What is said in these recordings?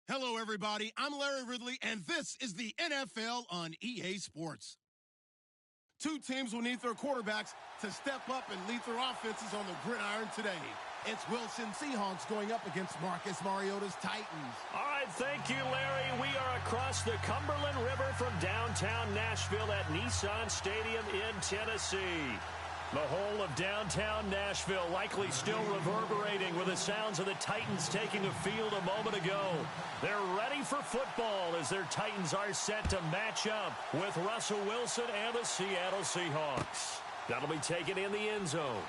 Hello, everybody. I'm Larry Ridley, and this is the NFL on EA Sports. Two teams will need their quarterbacks to step up and lead their offenses on the gridiron today. It's Wilson Seahawks going up against Marcus Mariota's Titans. All right, thank you, Larry. We are across the Cumberland River from downtown Nashville at Nissan Stadium in Tennessee. The whole of downtown Nashville likely still reverberating with the sounds of the Titans taking the field a moment ago. They're ready for football as their Titans are set to match up with Russell Wilson and the Seattle Seahawks. That'll be taken in the end zone.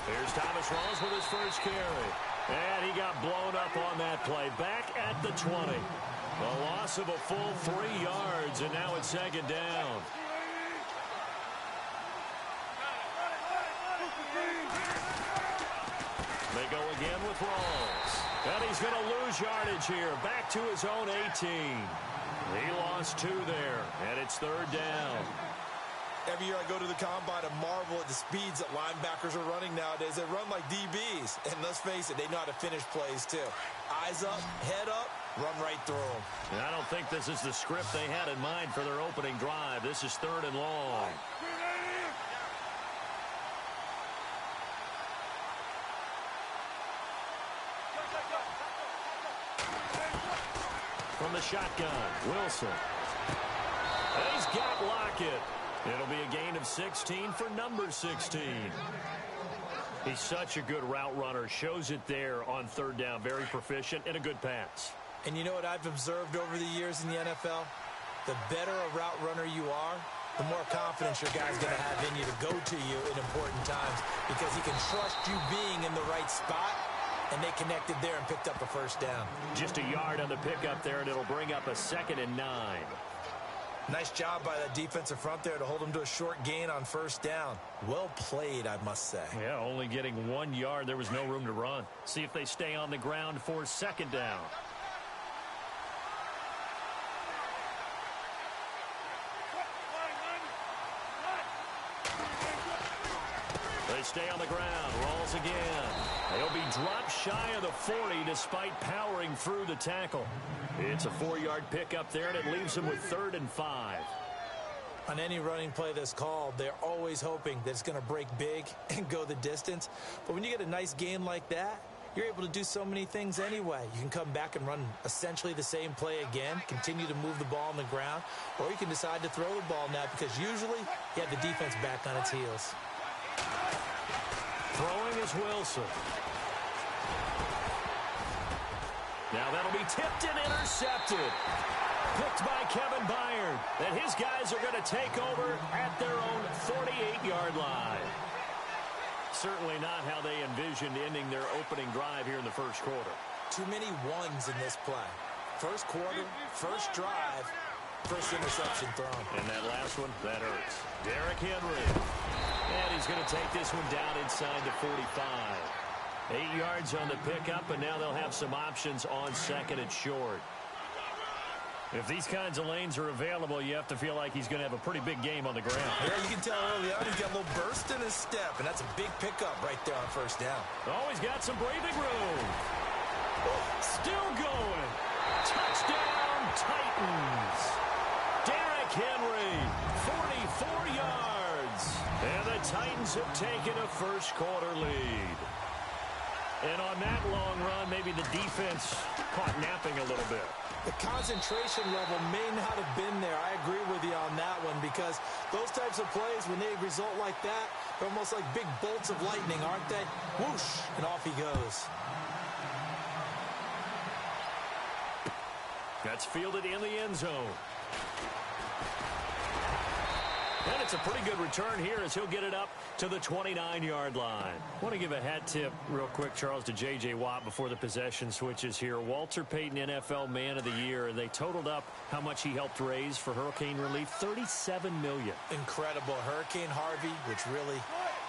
Here's Thomas Rawls with his first carry. And he got blown up on that play. Back at the 20. A loss of a full 3 yards, and now it's second down. They go again with Rawls. And he's going to lose yardage here. Back to his own 18. He lost 2 there, and it's third down. Every year I go to the combine and marvel at the speeds that linebackers are running nowadays. They run like DBs. And let's face it, they know how to finish plays too. Eyes up, head up, run right through them. And I don't think this is the script they had in mind for their opening drive. This is third and long. From the shotgun, Wilson. He's got Lockett. It'll be a gain of 16 for number 16. He's such a good route runner. Shows it there on third down. Very proficient and a good pass. And you know what I've observed over the years in the NFL? The better a route runner you are, the more confidence your guy's going to have in you to go to you in important times because he can trust you being in the right spot, and they connected there and picked up a first down. Just a yard on the pickup there, and it'll bring up a 2nd and 9. Nice job by that defensive front there to hold him to a short gain on first down. Well played, I must say. Yeah, only getting 1 yard. There was no room to run. See if they stay on the ground for second down. They stay on the ground. Rolls again. They'll be dropped shy of the 40 despite powering through the tackle. It's a 4-yard pickup there, and it leaves them with 3rd and 5. On any running play that's called, they're always hoping that it's going to break big and go the distance. But when you get a nice gain like that, you're able to do so many things anyway. You can come back and run essentially the same play again, continue to move the ball on the ground, or you can decide to throw the ball now because usually you have the defense back on its heels. Throwing is Wilson. Now that'll be tipped and intercepted. Picked by Kevin Byard. And his guys are going to take over at their own 48-yard line. Certainly not how they envisioned ending their opening drive here in the first quarter. Too many ones in this play. First quarter, first drive, first interception thrown. And that last one, that hurts. Derrick Henry. And he's going to take this one down inside the 45. 8 yards on the pickup, and now they'll have some options on second and short. If these kinds of lanes are available, you have to feel like he's going to have a pretty big game on the ground. Yeah, you can tell early on he's got a little burst in his step, and that's a big pickup right there on first down. Oh, he's got some breathing room. Still going. Touchdown, Titans. Derrick Henry, 44 yards. And the Titans have taken a first quarter lead. And on that long run, maybe the defense caught napping a little bit. The concentration level may not have been there. I agree with you on that one because those types of plays, when they result like that, they're almost like big bolts of lightning, aren't they? Whoosh, and off he goes. That's fielded in the end zone. And it's a pretty good return here as he'll get it up to the 29-yard line. I want to give a hat tip real quick, Charles, to J.J. Watt before the possession switches here. Walter Payton, NFL Man of the Year, and they totaled up how much he helped raise for hurricane relief, $37 million. Incredible. Hurricane Harvey, which really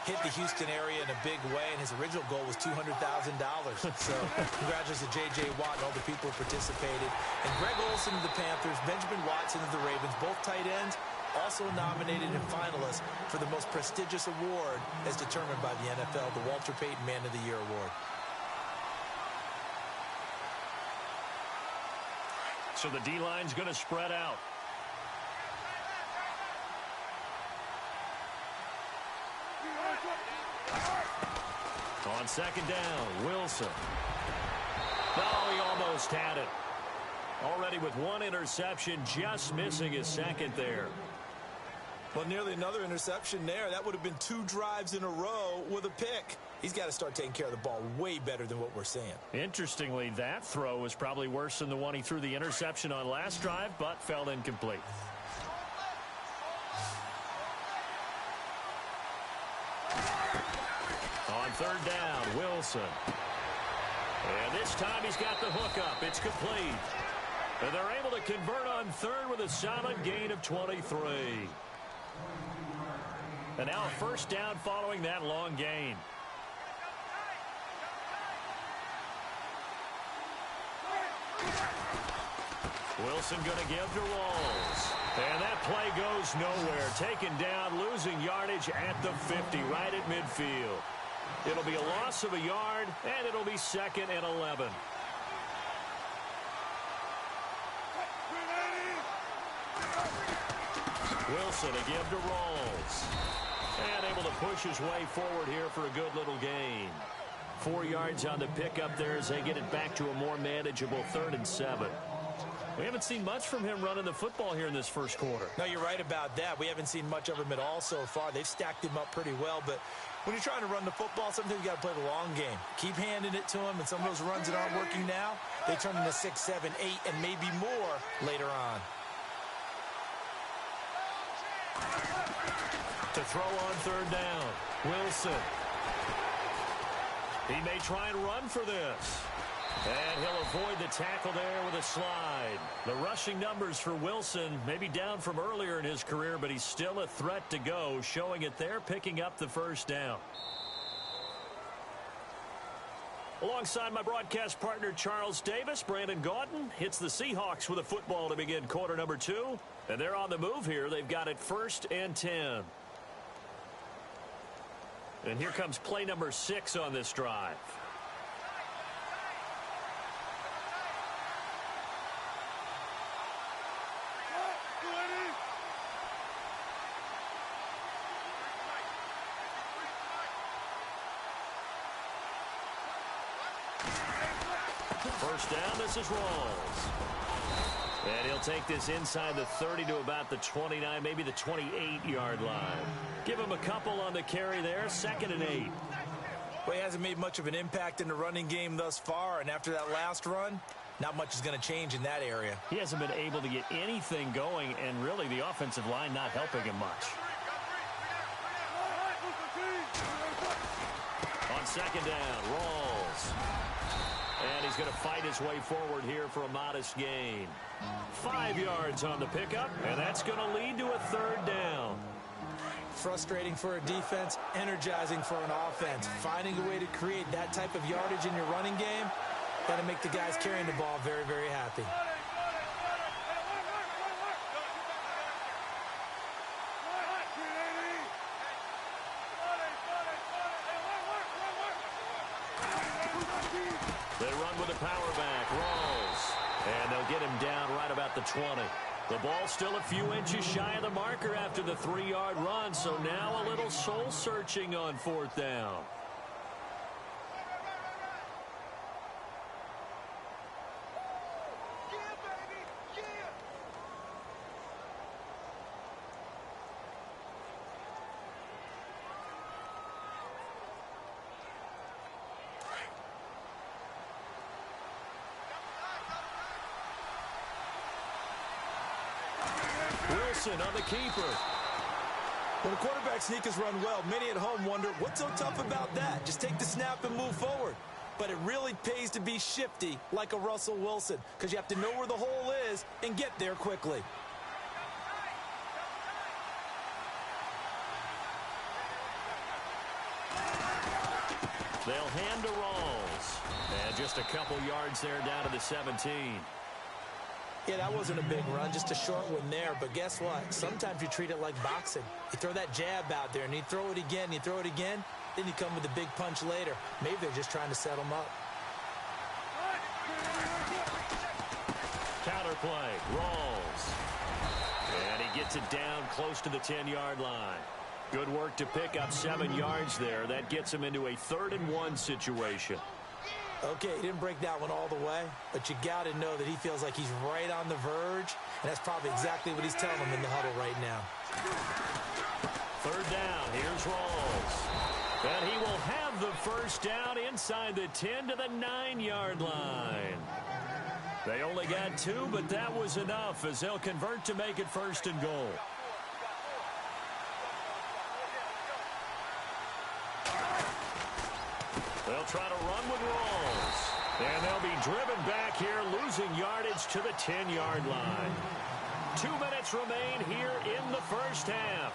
hit the Houston area in a big way, and his original goal was $200,000. So congratulations to J.J. Watt and all the people who participated. And Greg Olsen of the Panthers, Benjamin Watson of the Ravens, both tight ends, also nominated and finalists for the most prestigious award as determined by the NFL, the Walter Payton Man of the Year Award. So the D-line's going to spread out. On second down, Wilson. Oh, he almost had it. Already with one interception, just missing his second there. Well, nearly another interception there. That would have been 2 drives in a row with a pick. He's got to start taking care of the ball way better than what we're seeing. Interestingly, that throw was probably worse than the one he threw the interception on last drive, but fell incomplete. On third down, Wilson. And this time he's got the hook up. It's complete. And they're able to convert on third with a solid gain of 23. And now a first down following that long gain. Wilson going to give to Rawls. And that play goes nowhere. Taken down, losing yardage at the 50, right at midfield. It'll be a loss of a yard, and it'll be 2nd and 11. Wilson to give to Rawls. And able to push his way forward here for a good little gain. 4 yards on the pickup there as they get it back to a more manageable 3rd and 7. We haven't seen much from him running the football here in this first quarter. No, you're right about that. We haven't seen much of him at all so far. They've stacked him up pretty well, but when you're trying to run the football, sometimes you got to play the long game. Keep handing it to him, and some of those runs that aren't working now, they turn into 6, 7, 8, and maybe more later on. To throw on third down, Wilson. He may try and run for this. And he'll avoid the tackle there with a slide. The rushing numbers for Wilson may be down from earlier in his career, but he's still a threat to go, showing it there, picking up the first down. Alongside my broadcast partner, Charles Davis, Brandon Gaudin hits the Seahawks with a football to begin quarter number 2. And they're on the move here. They've got it 1st and 10. And here comes play number 6 on this drive. First down, this is Rawls. And he'll take this inside the 30 to about the 29, maybe the 28-yard line. Give him a couple on the carry there, 2nd and 8. Well, he hasn't made much of an impact in the running game thus far, and after that last run, not much is going to change in that area. He hasn't been able to get anything going, and really the offensive line not helping him much. On second down, Rawls. And he's going to fight his way forward here for a modest gain. 5 yards on the pickup, and that's going to lead to a 3rd down. Frustrating for a defense, energizing for an offense. Finding a way to create that type of yardage in your running game, got to make the guys carrying the ball very, very happy. They run with the power back, Rawls. And they'll get him down right about the 20. The ball still a few inches shy of the marker after the 3-yard run, so now a little soul-searching on 4th down. Wilson on the keeper. When a quarterback sneak is run well, many at home wonder, what's so tough about that? Just take the snap and move forward. But it really pays to be shifty like a Russell Wilson, because you have to know where the hole is and get there quickly. They'll hand to Rawls. And just a couple yards there down to the 17. Yeah, that wasn't a big run, just a short one there. But guess what? Sometimes you treat it like boxing. You throw that jab out there, and you throw it again, you throw it again, then you come with a big punch later. Maybe they're just trying to set them up. Counter play, Rawls. And he gets it down close to the 10-yard line. Good work to pick up 7 yards there. That gets him into a 3rd-and-1 situation. Okay, he didn't break that one all the way, but you got to know that he feels like he's right on the verge, and that's probably exactly what he's telling them in the huddle right now. 3rd down, here's Rawls. And he will have the 1st down inside the 10 to the 9-yard line. They only got 2, but that was enough as they'll convert to make it 1st and goal. They'll try to run with Rawls. And they'll be driven back here, losing yardage to the 10-yard line. 2 minutes remain here in the 1st half.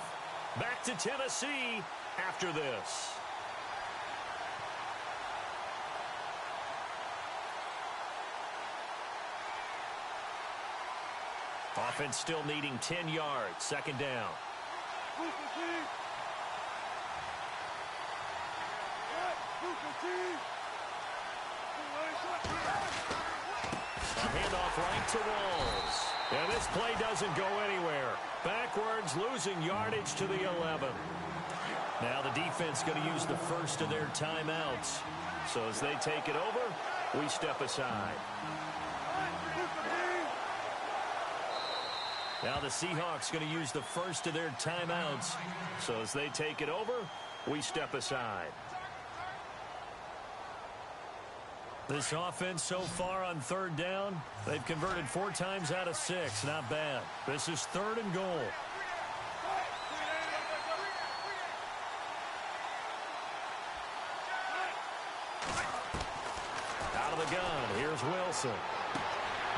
Back to Tennessee after this. Offense still needing 10 yards. 2nd down. A handoff right to Rawls. And this play doesn't go anywhere. Backwards, losing yardage to the 11. Now the defense going to use the 1st of their timeouts. So as they take it over, we step aside. Now the Seahawks going to use the 1st of their timeouts. So as they take it over, we step aside. This offense so far on 3rd down, they've converted 4 times out of 6. Not bad. This is 3rd and goal. Out of the gun, here's Wilson.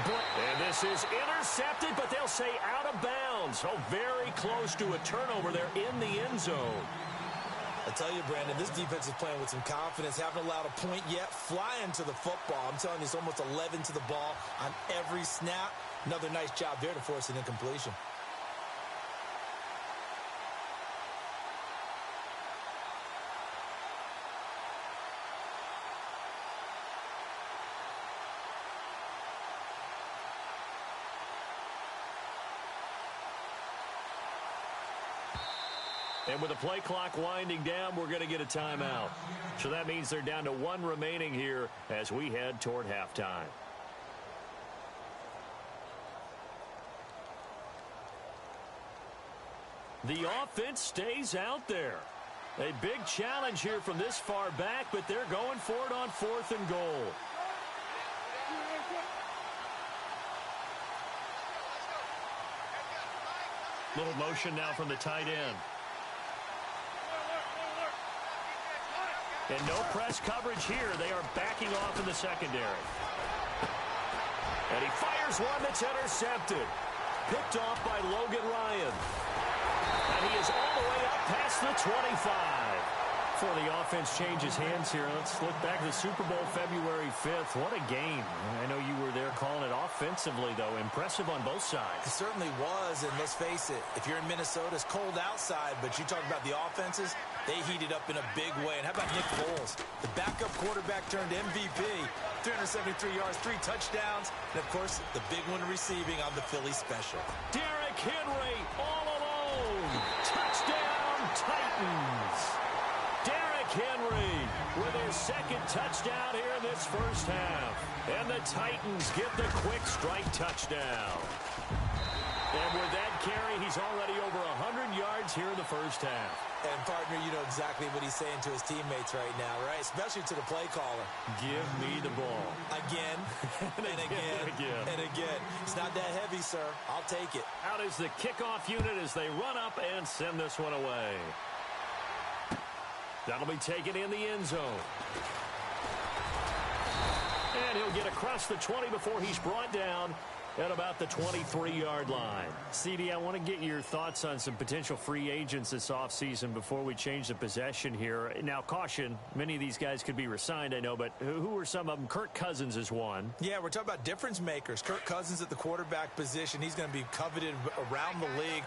And this is intercepted, but they'll say out of bounds. Oh, very close to a turnover there in the end zone. I tell you, Brandon, this defense is playing with some confidence. Haven't allowed a point yet. Flying to the football. I'm telling you, it's almost 11 to the ball on every snap. Another nice job there to force an incompletion. And with the play clock winding down, we're going to get a timeout. So that means they're down to 1 remaining here as we head toward halftime. The offense stays out there. A big challenge here from this far back, but they're going for it on 4th and goal. Little motion now from the tight end. And no press coverage here. They are backing off in the secondary. And he fires one that's intercepted. Picked off by Logan Ryan. And he is all the way up past the 25. Before the offense changes hands here, let's look back to the Super Bowl February 5th. What a game. I know you were there calling it offensively, though. Impressive on both sides. It certainly was, and let's face it, if you're in Minnesota, it's cold outside, but you talk about the offenses, they heated up in a big way. And how about Nick Foles? The backup quarterback turned MVP, 373 yards, 3 touchdowns, and, of course, the big one receiving on the Philly special. Derrick Henry all alone. Touchdown, Titans. Derrick Henry with his 2nd touchdown here in this 1st half. And the Titans get the quick strike touchdown. And with that carry, he's already over 100 yards here in the first half. And, partner, you know exactly what he's saying to his teammates right now, right? Especially to the play caller. Give me the ball. Again, and again, and again. It's not that heavy, sir. I'll take it. Out is the kickoff unit as they run up and send this one away. That'll be taken in the end zone. And he'll get across the 20 before he's brought down at about the 23-yard line. CD, I want to get your thoughts on some potential free agents this offseason before we change the possession here. Now, caution, many of these guys could be re-signed, I know, but who are some of them? Kirk Cousins is one. Yeah, we're talking about difference makers. Kirk Cousins at the quarterback position. He's going to be coveted around the league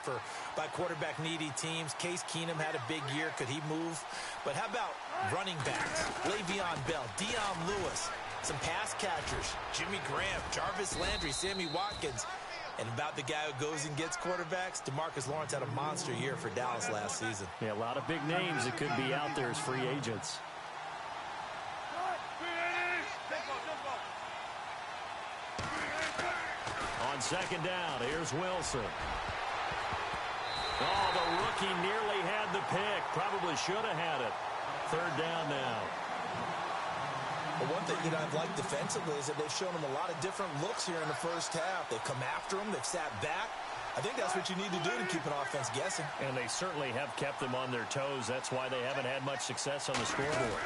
by quarterback-needy teams. Case Keenum had a big year. Could he move? But how about running backs? Le'Veon Bell, Dion Lewis. Some pass catchers, Jimmy Graham, Jarvis Landry, Sammy Watkins. And about the guy who goes and gets quarterbacks, DeMarcus Lawrence had a monster year for Dallas last season. Yeah, a lot of big names that could be out there as free agents. On second down, here's Wilson. Oh, the rookie nearly had the pick. Probably should have had it. Third down now. Well, one thing that I've liked defensively is that they've shown him a lot of different looks here in the first half. They've come after him. They've sat back. I think that's what you need to do to keep an offense guessing. And they certainly have kept them on their toes. That's why they haven't had much success on the scoreboard.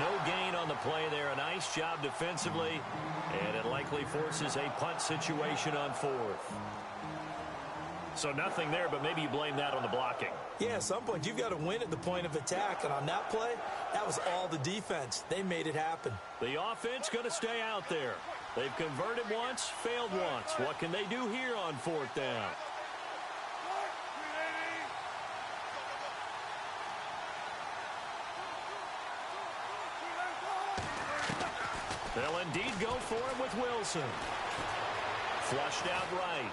No gain on the play there. A nice job defensively. And it likely forces a punt situation on fourth. So nothing there, but maybe you blame that on the blocking. Yeah, at some point, you've got to win at the point of attack. And on that play, that was all the defense. They made it happen. The offense going to stay out there. They've converted once, failed once. What can they do here on fourth down? They'll indeed go for it with Wilson. Flushed out right.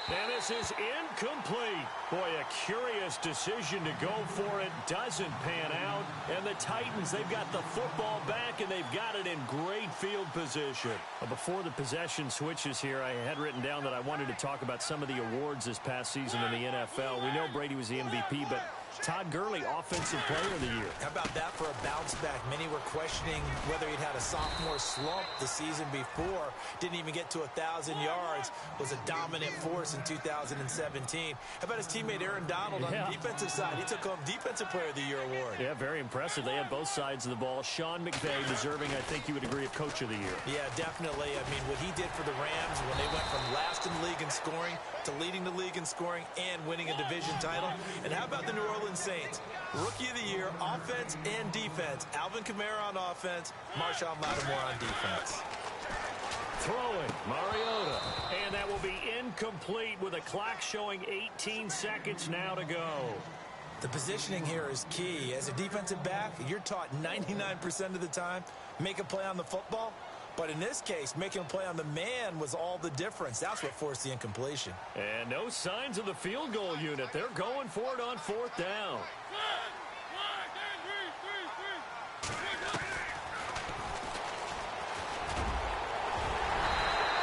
And this is incomplete. Boy, a curious decision to go for it. Doesn't pan out. And the Titans, they've got the football back, and they've got it in great field position. Well, before the possession switches here, I had written down that I wanted to talk about some of the awards this past season in the NFL. We know Brady was the MVP, but Todd Gurley, Offensive Player of the Year. How about that for a bounce back? Many were questioning whether he'd had a sophomore slump the season before. Didn't even get to 1,000 yards. Was a dominant force in 2017. How about his teammate Aaron Donald on the defensive side? He took home Defensive Player of the Year award. Yeah, very impressive. They had both sides of the ball. Sean McVay deserving, I think you would agree, of Coach of the Year. Yeah, definitely. I mean, what he did for the Rams when they went from last in the league in scoring to leading the league in scoring and winning a division title. And how about the New Orleans Saints? Rookie of the Year, offense and defense. Alvin Kamara on offense, Marshawn Lattimore on defense. Throwing, Mariota. And that will be incomplete with a clock showing 18 seconds now to go. The positioning here is key. As a defensive back, you're taught 99% of the time, make a play on the football. But in this case, making a play on the man was all the difference. That's what forced the incompletion. And no signs of the field goal unit. They're going for it on fourth down.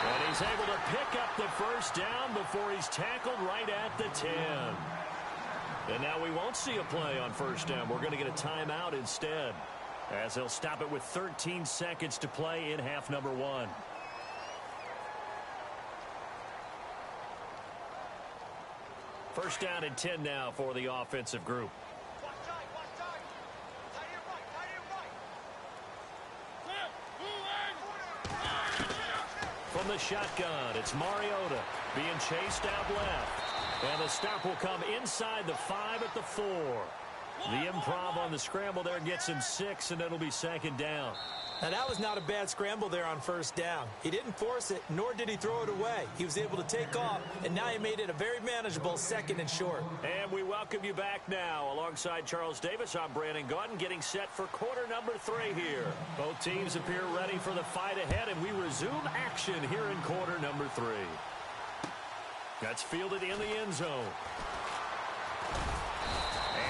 And he's able to pick up the first down before he's tackled right at the 10. And now we won't see a play on first down. We're going to get a timeout instead, as they'll stop it with 13 seconds to play in half number one. First down and 10 now for the offensive group. From the shotgun, it's Mariota being chased out left. And the stop will come inside the 5 at the 4. The improv on the scramble there gets him 6, and it'll be second down. Now, that was not a bad scramble there on first down. He didn't force it, nor did he throw it away. He was able to take off, and now he made it a very manageable second and short. And we welcome you back now. Alongside Charles Davis, I'm Brandon Gaudin, getting set for quarter number 3 here. Both teams appear ready for the fight ahead, and we resume action here in quarter number 3. That's fielded in the end zone.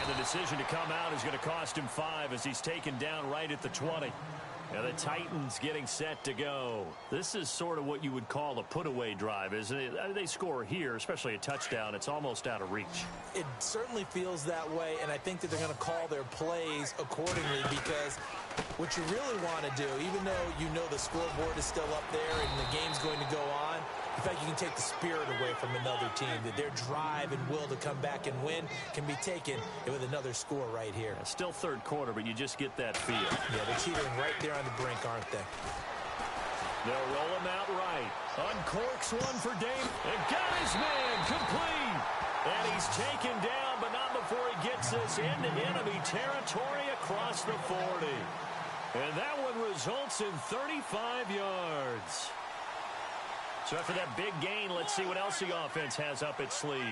And the decision to come out is going to cost him 5 as he's taken down right at the 20. And the Titans getting set to go. This is sort of what you would call a put-away drive, isn't it? They score here, especially a touchdown. It's almost out of reach. It certainly feels that way, and I think that they're going to call their plays accordingly because what you really want to do, even though you know the scoreboard is still up there and the game's going to go on, in fact, you can take the spirit away from another team, that their drive and will to come back and win can be taken with another score right here. Yeah, still third quarter, but you just get that feel. Yeah, they're teetering right there on the brink, aren't they? They'll roll him out right. Uncorks one for Dame. And got his man complete. And he's taken down, but not before he gets this into enemy territory across the 40. And that one results in 35 yards. So after that big gain, let's see what else the offense has up its sleeve.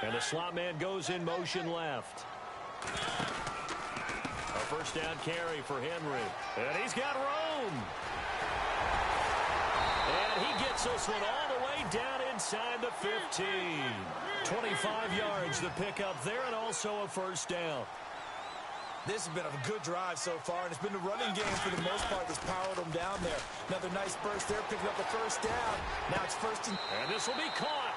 And the slot man goes in motion left. A first down carry for Henry. And he's got room. And he gets this one all the way down inside the 15. 25 yards the pickup there, and also a first down. This has been a good drive so far, and it's been the running game for the most part that's powered them down there. Another nice burst there, picking up the first down. Now it's first and this will be caught.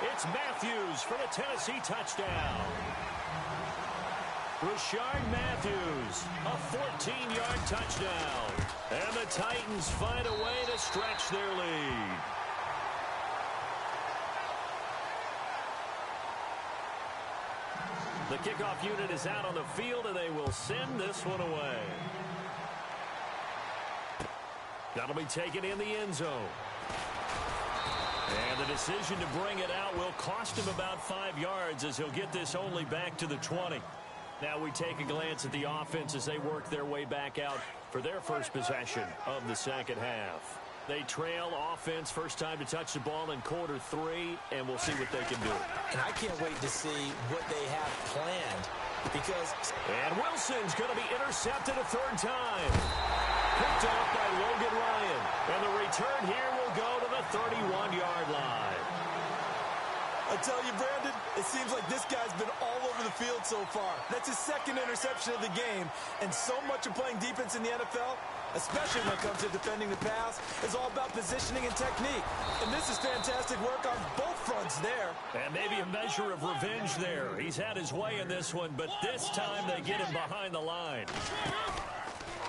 It's Matthews for the Tennessee touchdown. Rashard Matthews, a 14-yard touchdown. And the Titans find a way to stretch their lead. The kickoff unit is out on the field, and they will send this one away. That'll be taken in the end zone. And the decision to bring it out will cost him about 5 yards as he'll get this only back to the 20. Now we take a glance at the offense as they work their way back out for their first possession of the second half. They trail offense, first time to touch the ball in quarter 3, and we'll see what they can do. And I can't wait to see what they have planned because... And Wilson's going to be intercepted a third time. Picked off by Logan Ryan. And the return here will go to the 31-yard line. I tell you, Brandon, it seems like this guy's been all over the field so far. That's his second interception of the game. And so much of playing defense in the NFL, especially when it comes to defending the pass, is all about positioning and technique. And this is fantastic work on both fronts there. And maybe a measure of revenge there. He's had his way in this one, but this time they get him behind the line.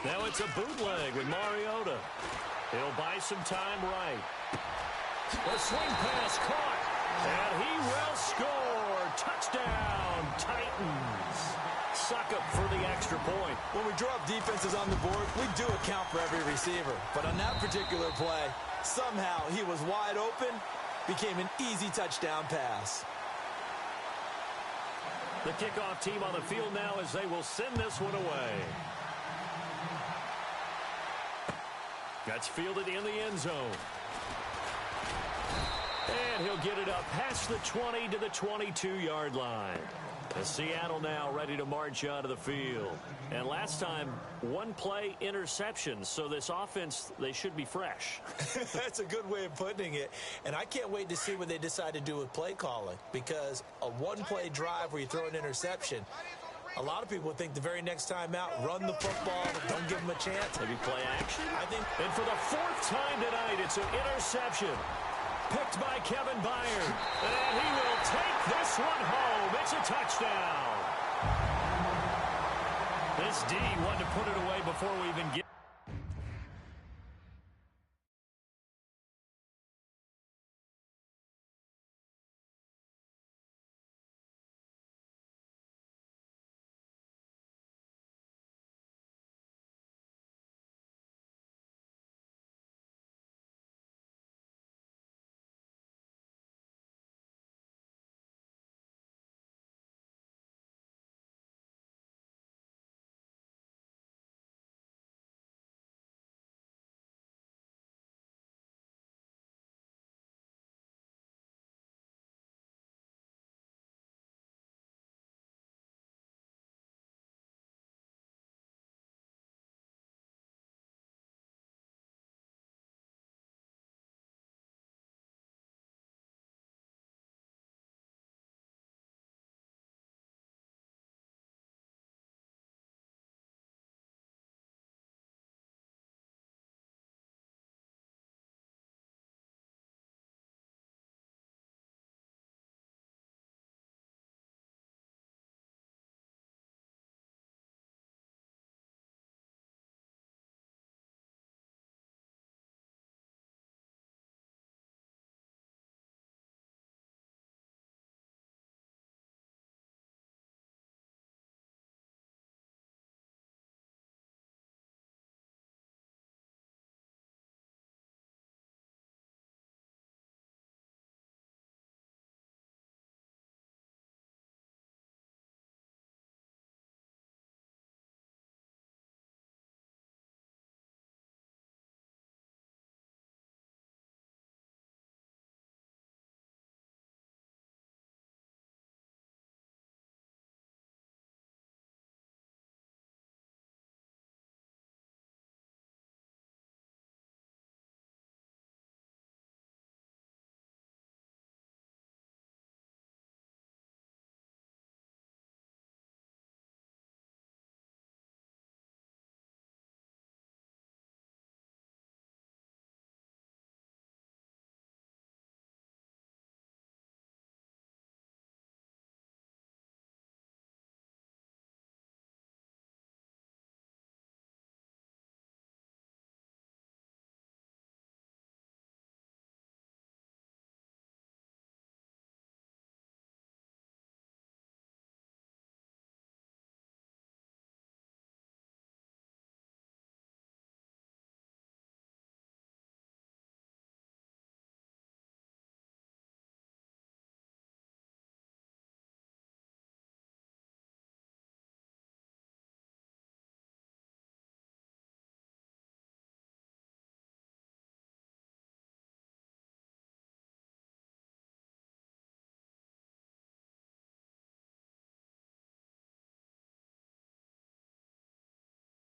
Now it's a bootleg with Mariota. He'll buy some time right. The swing pass caught. And he will score. Touchdown, Titans. Suck up for the extra point. When we draw up defenses on the board, we do account for every receiver. But on that particular play, somehow he was wide open, became an easy touchdown pass. The kickoff team on the field now as they will send this one away. That's fielded in the end zone. And he'll get it up past the 20 to the 22-yard line. And Seattle now ready to march onto the field. And last time, one play interception. So this offense, they should be fresh. That's a good way of putting it. And I can't wait to see what they decide to do with play calling. Because a one-play drive where you throw an interception, a lot of people think the very next time out, run the football, don't give them a chance. Maybe play action? I think. And for the 4th time tonight, it's an interception. Picked by Kevin Byard. And he will take this one home. It's a touchdown. This D wanted to put it away